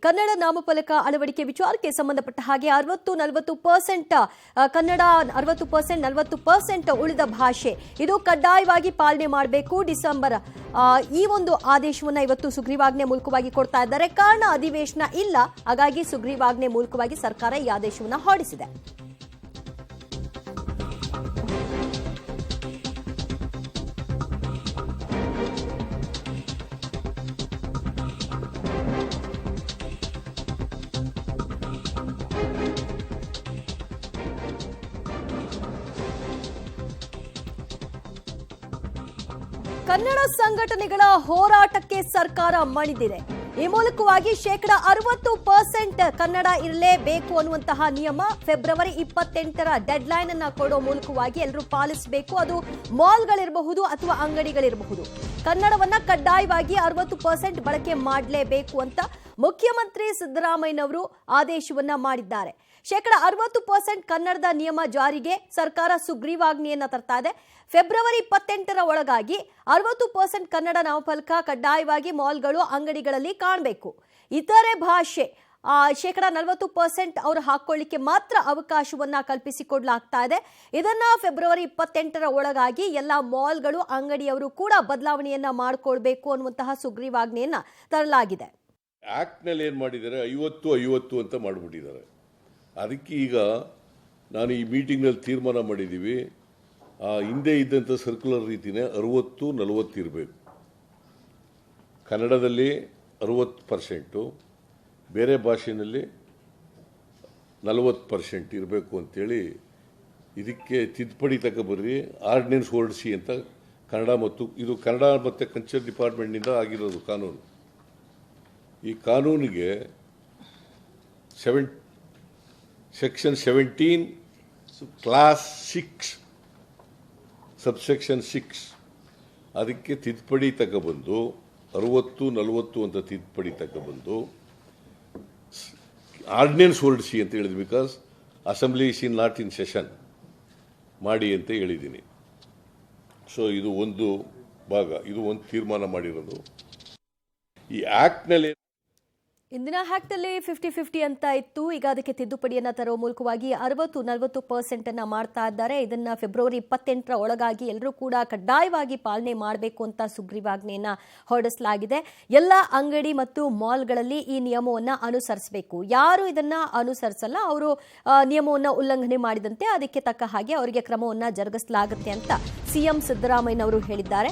ಕನ್ನಡ ನಾಮಫಲಕ ಅಳವಡಿಕೆ ವಿಚಾರಕ್ಕೆ ಸಂಬಂಧಪಟ್ಟ ಹಾಗೆ 60-40% ಕನ್ನಡ 60% 40% ಉಳಿದ ಭಾಷೆ ಇದು ಕಡ್ಡಾಯವಾಗಿ ಪಾಲನೆ ಮಾಡಬೇಕು. ಡಿಸೆಂಬರ್ ಈ ಒಂದು ಆದೇಶವನ್ನು ಇವತ್ತು ಸುಗ್ರೀವಾಜ್ಞೆ ಮೂಲಕವಾಗಿ ಕೊಡ್ತಾ ಇದ್ದಾರೆ. ಕಾರಣ ಅಧಿವೇಶನ ಇಲ್ಲ, ಹಾಗಾಗಿ ಸುಗ್ರೀವಾಜ್ಞೆ ಮೂಲಕವಾಗಿ ಸರ್ಕಾರ ಈ ಆದೇಶವನ್ನು ಹೊರಡಿಸಿದೆ. ಕನ್ನಡ ಸಂಘಟನೆಗಳ ಹೋರಾಟಕ್ಕೆ ಸರ್ಕಾರ ಮಣಿದಿದೆ. ಈ ಮೂಲಕವಾಗಿ 60% ಕನ್ನಡ ಇರಲೇಬೇಕು ಅನ್ನುವಂತಹ ನಿಯಮ ಫೆಬ್ರವರಿ 28ರ ಡೆಡ್ಲೈನ್ ಅನ್ನ ಕೊಡೋ ಮೂಲಕವಾಗಿ ಎಲ್ಲರೂ ಪಾಲಿಸಬೇಕು. ಅದು ಮಾಲ್ಗಳಿರಬಹುದು ಅಥವಾ ಅಂಗಡಿಗಳಿರಬಹುದು. ಕನ್ನಡವನ್ನ ಕಡ್ಡಾಯವಾಗಿ 60% ಬಳಕೆ ಮಾಡಲೇಬೇಕು ಅಂತ ಮುಖ್ಯಮಂತ್ರಿ ಸಿದ್ದರಾಮಯ್ಯನವರು ಆದೇಶವನ್ನ ಮಾಡಿದ್ದಾರೆ. 60% ಕನ್ನಡದ ನಿಯಮ ಜಾರಿಗೆ ಸರ್ಕಾರ ಸುಗ್ರೀವಾಜ್ಞೆಯನ್ನ ತರ್ತಾ ಇದೆ. ಫೆಬ್ರವರಿ 28ರ ಒಳಗಾಗಿ 60% ಕನ್ನಡ ನಾಮಫಲಕ ಕಡ್ಡಾಯವಾಗಿ ಮಾಲ್ಗಳು ಅಂಗಡಿಗಳಲ್ಲಿ ಕಾಣಬೇಕು. ಇತರೆ ಭಾಷೆ 40% ಅವರು ಹಾಕೊಳ್ಳಿಕ್ಕೆ ಮಾತ್ರ ಅವಕಾಶವನ್ನ ಕಲ್ಪಿಸಿಕೊಡ್ಲಾಗ್ತಾ ಇದೆ. ಇದನ್ನ ಫೆಬ್ರವರಿ 28ರ ಒಳಗಾಗಿ ಎಲ್ಲ ಮಾಲ್ಗಳು ಅಂಗಡಿಯವರು ಕೂಡ ಬದಲಾವಣೆಯನ್ನ ಮಾಡಿಕೊಳ್ಬೇಕು ಅನ್ನುವಂತಹ ಸುಗ್ರೀವಾಜ್ಞೆಯನ್ನ ತರಲಾಗಿದೆ. ಆಕ್ಟ್ ನಲ್ಲಿ ಏನ್ ಮಾಡಿದ್ದಾರೆ 50-50 ಅಂತ ಮಾಡಿಬಿಟ್ಟಿದ್ದಾರೆ. ಅದಕ್ಕೆ ಈಗ ನಾನು ಈ ಮೀಟಿಂಗ್ನಲ್ಲಿ ತೀರ್ಮಾನ ಮಾಡಿದ್ದೀವಿ, ಹಿಂದೆ ಇದ್ದಂಥ ಸರ್ಕ್ಯುಲರ್ ರೀತಿನೇ 60-40 ಇರಬೇಕು. ಕನ್ನಡದಲ್ಲಿ 60%, ಬೇರೆ ಭಾಷೆಯಲ್ಲಿ 40% ಇರಬೇಕು ಅಂತೇಳಿ ಇದಕ್ಕೆ ತಿದ್ದುಪಡಿ ತಗೊಬರ್ರಿ, ಆರ್ಡಿನೆನ್ಸ್ ಹೊರಡಿಸಿ ಅಂತ ಇದು ಕನ್ನಡ ಮತ್ತು ಕಲ್ಚರ್ ಡಿಪಾರ್ಟ್ಮೆಂಟ್ನಿಂದ ಆಗಿರೋದು ಕಾನೂನು. ಈ ಕಾನೂನಿಗೆ ಸೆಕ್ಷನ್ 17 ಕ್ಲಾಸ್ 6 ಸಬ್ಸೆಕ್ಷನ್ 6 ಅದಕ್ಕೆ ತಿದ್ದುಪಡಿ ತಗೊಬಂದು 60-40 ಅಂತ ತಿದ್ದುಪಡಿ ತಗೊಬಂದು ಆರ್ಡಿನೆನ್ಸ್ ಹೊರಡಿಸಿ ಅಂತ ಹೇಳಿದ್ವಿ. Because assembly is not in session ಮಾಡಿ ಅಂತ ಹೇಳಿದ್ದೀನಿ. ಸೊ ಇದು ಒಂದು ಭಾಗ, ಇದು ಒಂದು ತೀರ್ಮಾನ ಮಾಡಿರೋದು. ಈ ಆಕ್ಟ್ನಲ್ಲಿ ಇಂದಿನ ಆಕ್ಟಲ್ಲಿ 50-50 ಅಂತ ಇತ್ತು. ಈಗ ಅದಕ್ಕೆ ತಿದ್ದುಪಡಿಯನ್ನ ತರುವ ಮೂಲಕವಾಗಿ 60-40% ಅನ್ನ ಮಾಡ್ತಾ ಇದ್ದಾರೆ. ಇದನ್ನ ಫೆಬ್ರವರಿ 28ರ ಒಳಗಾಗಿ ಎಲ್ಲರೂ ಕೂಡ ಕಡ್ಡಾಯವಾಗಿ ಪಾಲನೆ ಮಾಡಬೇಕು ಅಂತ ಸುಗ್ರೀವಾಜ್ಞೆಯನ್ನ ಹೊರಡಿಸಲಾಗಿದೆ. ಎಲ್ಲ ಅಂಗಡಿ ಮತ್ತು ಮಾಲ್ಗಳಲ್ಲಿ ಈ ನಿಯಮವನ್ನ ಅನುಸರಿಸಬೇಕು. ಯಾರು ಇದನ್ನ ಅನುಸರಿಸಲ್ಲ ಅವರು ನಿಯಮವನ್ನ ಉಲ್ಲಂಘನೆ ಮಾಡಿದಂತೆ ಅದಕ್ಕೆ ತಕ್ಕ ಹಾಗೆ ಅವರಿಗೆ ಕ್ರಮವನ್ನ ಜರುಗಿಸಲಾಗುತ್ತೆ ಅಂತ ಸಿಎಂ ಸಿದ್ದರಾಮಯ್ಯನವರು ಹೇಳಿದ್ದಾರೆ.